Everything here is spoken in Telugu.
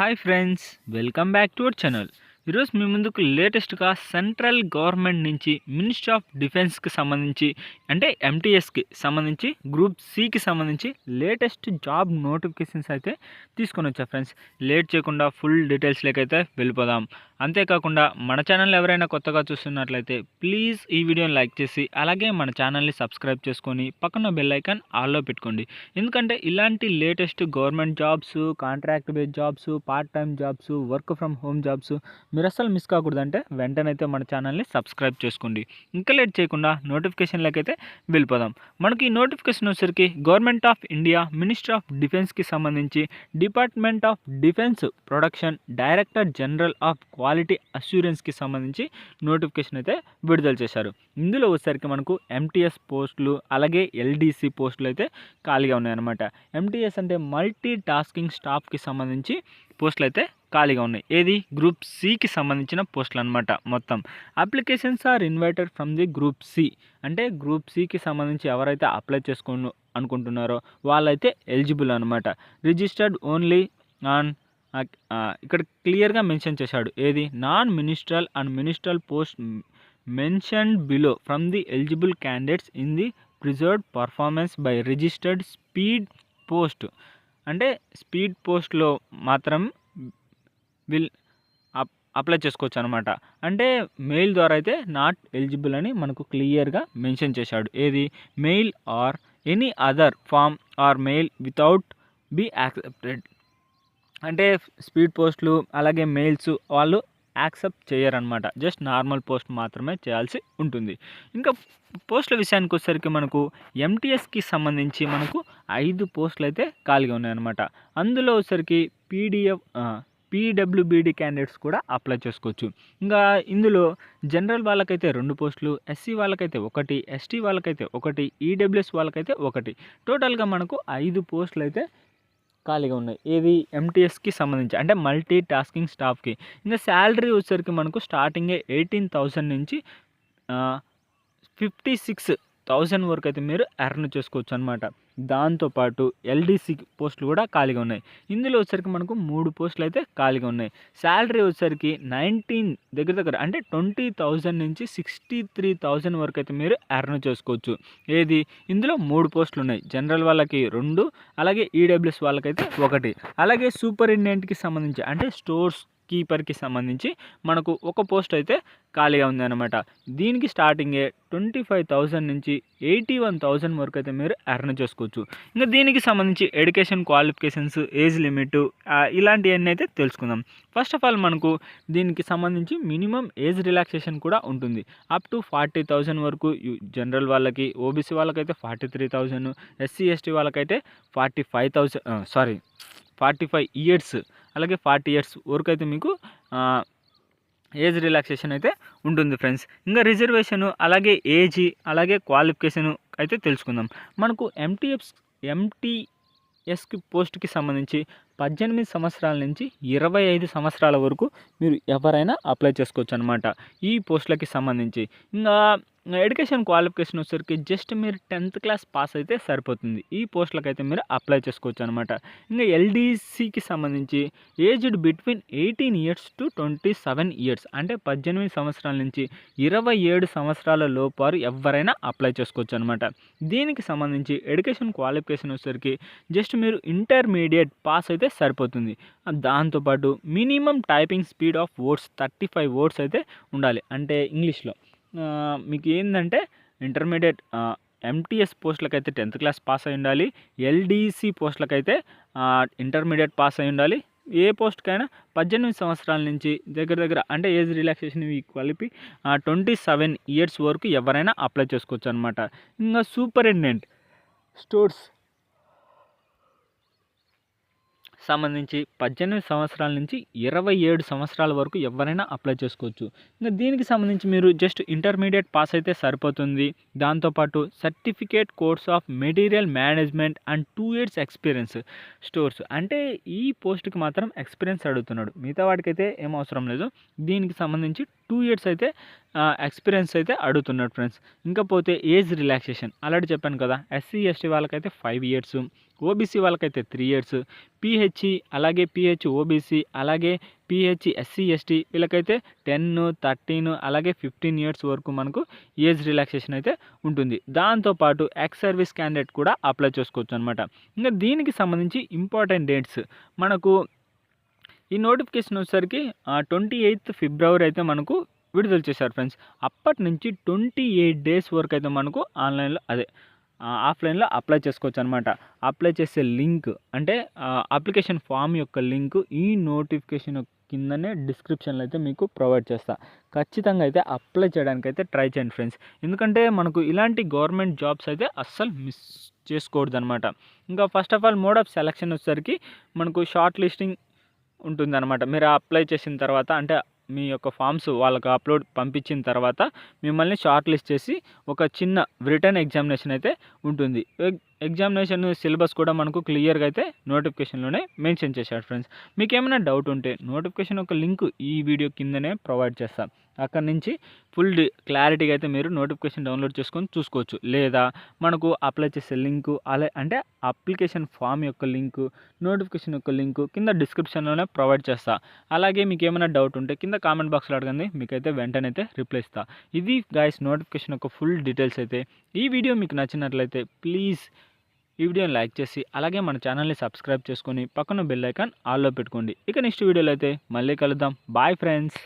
Hi friends, welcome back to our channel. ఈరోజు మీ ముందుకు లేటెస్ట్గా సెంట్రల్ గవర్నమెంట్ నుంచి మినిస్ట్రీ ఆఫ్ డిఫెన్స్కి సంబంధించి అంటే ఎంటీఎస్కి సంబంధించి గ్రూప్ సికి సంబంధించి లేటెస్ట్ జాబ్ నోటిఫికేషన్స్ అయితే తీసుకొని వచ్చా ఫ్రెండ్స్. లేట్ చేయకుండా ఫుల్ డీటెయిల్స్లోకి అయితే వెళ్ళిపోదాం. అంతేకాకుండా మన ఛానల్ ఎవరైనా కొత్తగా చూస్తున్నట్లయితే ప్లీజ్ ఈ వీడియోని లైక్ చేసి అలాగే మన ఛానల్ని సబ్స్క్రైబ్ చేసుకొని పక్కన బెల్ ఐకాన్ ఆల్లో పెట్టుకోండి. ఎందుకంటే ఇలాంటి latest government jobs, contract based jobs, part time jobs, work from home jobs మీరు అసలు మిస్ కాకూడదంటే వెంటనైతే మన ఛానల్ని సబ్స్క్రైబ్ చేసుకోండి. ఇంకా లేట్ చేయకుండా నోటిఫికేషన్లకి అయితే వెళ్ళిపోదాం. మనకి ఈ నోటిఫికేషన్ వచ్చేసరికి government of India ministry of డిఫెన్స్కి సంబంధించి department of defence production director general of quality అష్యూరెన్స్కి సంబంధించి నోటిఫికేషన్ అయితే విడుదల చేశారు. ఇందులో వచ్చేసరికి మనకు ఎంటీఎస్ పోస్టులు అలాగే ఎల్డీసీ పోస్టులు అయితే ఖాళీగా ఉన్నాయన్నమాట. ఎంటీఎస్ అంటే మల్టీ టాస్కింగ్ స్టాఫ్కి సంబంధించి పోస్టులు అయితే ఖాళీగా ఉన్నాయి. ఏది గ్రూప్ సికి సంబంధించిన పోస్టులు అనమాట. మొత్తం applications are invited from the group C అంటే గ్రూప్ సికి సంబంధించి ఎవరైతే అప్లై అనుకుంటున్నారో వాళ్ళైతే ఎలిజిబుల్ అనమాట. రిజిస్టర్డ్ ఓన్లీ ఆన్ ఇక్కడ క్లియర్గా మెన్షన్ చేశాడు. ఏది non menstrual and menstrual post mentioned below from the eligible candidates in the preserved performance by registered speed post అంటే స్పీడ్ పోస్ట్లో మాత్రం అప్లై చేసుకోవచ్చు అనమాట. అంటే మెయిల్ ద్వారా అయితే నాట్ ఎలిజిబుల్ అని మనకు క్లియర్గా మెన్షన్ చేశాడు. ఏది mail or any other form or mail without be accepted అంటే స్పీడ్ పోస్టులు అలాగే మెయిల్స్ వాళ్ళు యాక్సెప్ట్ చేయరనమాట. జస్ట్ నార్మల్ పోస్ట్ మాత్రమే చేయాల్సి ఉంటుంది. ఇంకా పోస్టుల విషయానికి వచ్చేసరికి మనకు ఎంటీఎస్కి సంబంధించి మనకు 5 పోస్టులు అయితే ఖాళీగా ఉన్నాయన్నమాట. అందులో వచ్చేసరికి పీడబ్ల్యూబీడీ క్యాండిడేట్స్ కూడా అప్లై చేసుకోవచ్చు. ఇంకా ఇందులో జనరల్ వాళ్ళకైతే 2 పోస్టులు, ఎస్సీ వాళ్ళకైతే 1, ఎస్టీ వాళ్ళకైతే 1, ఈడబ్ల్యూఎస్ వాళ్ళకైతే 1, టోటల్గా మనకు 5 పోస్టులు అయితే ఖాళీగా ఉన్నాయి. ఏది ఎంటీఎస్కి సంబంధించి అంటే మల్టీ టాస్కింగ్ స్టాఫ్కి. ఇంకా శాలరీ వచ్చేసరికి మనకు స్టార్టింగే 18,000 నుంచి 56,000 వరకు అయితే మీరు ఎర్న్ చేసుకోవచ్చు అనమాట. దాంతోపాటు ఎల్డీసీ పోస్టులు కూడా ఖాళీగా ఉన్నాయి. ఇందులో వచ్చేసరికి మనకు 3 పోస్టులు అయితే ఖాళీగా ఉన్నాయి. శాలరీ వచ్చేసరికి 19 దగ్గర అంటే 20,000 నుంచి 63,000 వరకు అయితే మీరు ఎర్న్ చేసుకోవచ్చు. ఏది ఇందులో 3 పోస్టులు ఉన్నాయి. జనరల్ వాళ్ళకి 2 అలాగే ఈడబ్ల్యూఎస్ వాళ్ళకైతే 1 అలాగే సూపరింటెండెంట్కి సంబంధించి అంటే స్టోర్స్ కీపర్కి సంబంధించి మనకు 1 పోస్ట్ అయితే ఖాళీగా ఉందన్నమాట. దీనికి స్టార్టింగే 25,000 నుంచి 81,000 వరకు అయితే మీరు ఎర్న్ చేసుకోవచ్చు. ఇంకా దీనికి సంబంధించి ఎడ్యుకేషన్ క్వాలిఫికేషన్స్, ఏజ్ లిమిట్ ఇలాంటివన్నీ అయితే తెలుసుకుందాం. ఫస్ట్ ఆఫ్ ఆల్ మనకు దీనికి సంబంధించి మినిమం ఏజ్ రిలాక్సేషన్ కూడా ఉంటుంది. అప్ టు 40,000 వరకు జనరల్ వాళ్ళకి, ఓబీసీ వాళ్ళకైతే 43,000, ఎస్సీ ఎస్టీ వాళ్ళకైతే 45 ఇయర్స్ అలాగే 40 ఇయర్స్ వరకు అయితే మీకు ఏజ్ రిలాక్సేషన్ అయితే ఉంటుంది ఫ్రెండ్స్. ఇంకా రిజర్వేషను అలాగే ఏజీ అలాగే క్వాలిఫికేషను అయితే తెలుసుకుందాం. మనకు ఎంటీఎస్కి పోస్ట్కి సంబంధించి 18 సంవత్సరాల నుంచి 25 సంవత్సరాల వరకు మీరు ఎవరైనా అప్లై చేసుకోవచ్చు అనమాట ఈ పోస్టులకి సంబంధించి. ఇంకా ఎడ్యుకేషన్ క్వాలిఫికేషన్ వచ్చేసరికి జస్ట్ మీరు 10th క్లాస్ పాస్ అయితే సరిపోతుంది. ఈ పోస్టులకు అయితే మీరు అప్లై చేసుకోవచ్చు అనమాట. ఇంకా ఎల్డీసీకి సంబంధించి aged between 18 years to 27 years అంటే 18 సంవత్సరాల నుంచి 27 సంవత్సరాల లోపారు ఎవరైనా అప్లై చేసుకోవచ్చు అనమాట. దీనికి సంబంధించి ఎడ్యుకేషన్ క్వాలిఫికేషన్ వచ్చేసరికి జస్ట్ మీరు ఇంటర్మీడియట్ పాస్ అయితే సరిపోతుంది. దాంతోపాటు minimum typing speed of words 35 words అయితే ఉండాలి. అంటే ఇంగ్లీష్లో మీకు ఏంటంటే ఇంటర్మీడియట్ ఎంటీఎస్ పోస్టులకైతే 10th క్లాస్ పాస్ అయి ఉండాలి. ఎల్డీసీ పోస్టులకైతే ఇంటర్మీడియట్ పాస్ అయి ఉండాలి. ఏ పోస్ట్కైనా 18 సంవత్సరాల నుంచి దగ్గర అంటే ఏజ్ రిలాక్సేషన్ ఇవి కలిపి 27 ఇయర్స్ వరకు ఎవరైనా అప్లై చేసుకోవచ్చు అనమాట. ఇంకా సూపరింటెండెంట్ స్టోర్స్ సంబంధించి 18 సంవత్సరాల నుంచి 27 సంవత్సరాల వరకు ఎవరైనా అప్లై చేసుకోవచ్చు. ఇంకా దీనికి సంబంధించి మీరు జస్ట్ ఇంటర్మీడియట్ పాస్ అయితే సరిపోతుంది. దాంతోపాటు certificate course of material management and 2 years experience stores అంటే ఈ పోస్ట్కి మాత్రం ఎక్స్పీరియన్స్ అడుగుతున్నాడు. మిగతా వాటికైతే ఏం అవసరం లేదు. దీనికి సంబంధించి 2 ఇయర్స్ అయితే ఎక్స్పీరియన్స్ అయితే అడుగుతున్నాడు ఫ్రెండ్స్. ఇంకా పోతే ఏజ్ రిలాక్సేషన్ ఆల్రెడీ చెప్పాను కదా, ఎస్సీ ఎస్టీ వాళ్ళకైతే 5 ఇయర్స్, ఓబీసీ వాళ్ళకైతే 3 ఇయర్స్, పీహెచ్ఈ అలాగే పీహెచ్ ఓబీసీ అలాగే పీహెచ్ ఎస్సీ ఎస్టీ వీళ్ళకైతే 10, 13 అలాగే 15 ఇయర్స్ వరకు మనకు ఏజ్ రిలాక్సేషన్ అయితే ఉంటుంది. దాంతోపాటు ఎక్స్ సర్వీస్ క్యాండిడేట్ కూడా అప్లై చేసుకోవచ్చు అనమాట. ఇంకా దీనికి సంబంధించి ఇంపార్టెంట్ డేట్స్ మనకు ఈ నోటిఫికేషన్ వచ్చేసరికి 28 ఫిబ్రవరి అయితే మనకు విడుదల చేశారు ఫ్రెండ్స్. అప్పటి నుంచి 28 డేస్ వరకు అయితే మనకు ఆన్లైన్లో ఆఫ్లైన్లో అప్లై చేసుకోవచ్చు అనమాట. అప్లై చేసే లింక్ అంటే అప్లికేషన్ ఫామ్ యొక్క లింక్ ఈ నోటిఫికేషన్ కిందనే డిస్క్రిప్షన్లో అయితే మీకు ప్రొవైడ్ చేస్తా. ఖచ్చితంగా అయితే అప్లై చేయడానికి అయితే ట్రై చేయండి ఫ్రెండ్స్. ఎందుకంటే మనకు ఇలాంటి గవర్నమెంట్ జాబ్స్ అయితే అస్సలు మిస్ చేసుకోకూడదు అనమాట. ఇంకా first of all mode of selection వచ్చేసరికి మనకు షార్ట్ లిస్టింగ్ ఉంటుందన్నమాట. మీరు అప్లై చేసిన తర్వాత అంటే మీ యొక్క ఫామ్స్ వాళ్ళకి పంపించిన తర్వాత మిమ్మల్ని షార్ట్ లిస్ట్ చేసి ఒక చిన్న రిటర్న్ ఎగ్జామినేషన్ అయితే ఉంటుంది. ఎగ్జామినేషన్ సిలబస్ కూడా మనకు క్లియర్గా అయితే నోటిఫికేషన్లోనే మెన్షన్ చేశాడు ఫ్రెండ్స్. మీకు ఏమైనా డౌట్ ఉంటే నోటిఫికేషన్ యొక్క లింక్ ఈ వీడియో కిందనే ప్రొవైడ్ చేస్తాం. అక్కడ నుంచి ఫుల్ క్లారిటీగా అయితే మీరు నోటిఫికేషన్ డౌన్లోడ్ చేసుకొని చూసుకోవచ్చు. లేదా మనకు అప్లై చేసే లింకు అంటే అప్లికేషన్ ఫామ్ యొక్క లింకు, నోటిఫికేషన్ యొక్క లింకు కింద డిస్క్రిప్షన్లోనే ప్రొవైడ్ చేస్తా. అలాగే మీకు ఏమైనా డౌట్ ఉంటే కింద కామెంట్ బాక్స్లో అడగండి, మీకైతే వెంటనే అయితే రిప్లై ఇస్తా. ఇది గైస్ నోటిఫికేషన్ యొక్క ఫుల్ డీటెయిల్స్ అయితే. ఈ వీడియో మీకు నచ్చినట్లయితే ప్లీజ్ ఈ వీడియోని లైక్ చేసి అలాగే మన ఛానల్ని సబ్స్క్రైబ్ చేసుకొని పక్కన బెల్ ఐకాన్ ఆల్లో పెట్టుకోండి. ఇక నెక్స్ట్ వీడియోలో అయితే మళ్ళీ కలుద్దాం. Bye friends.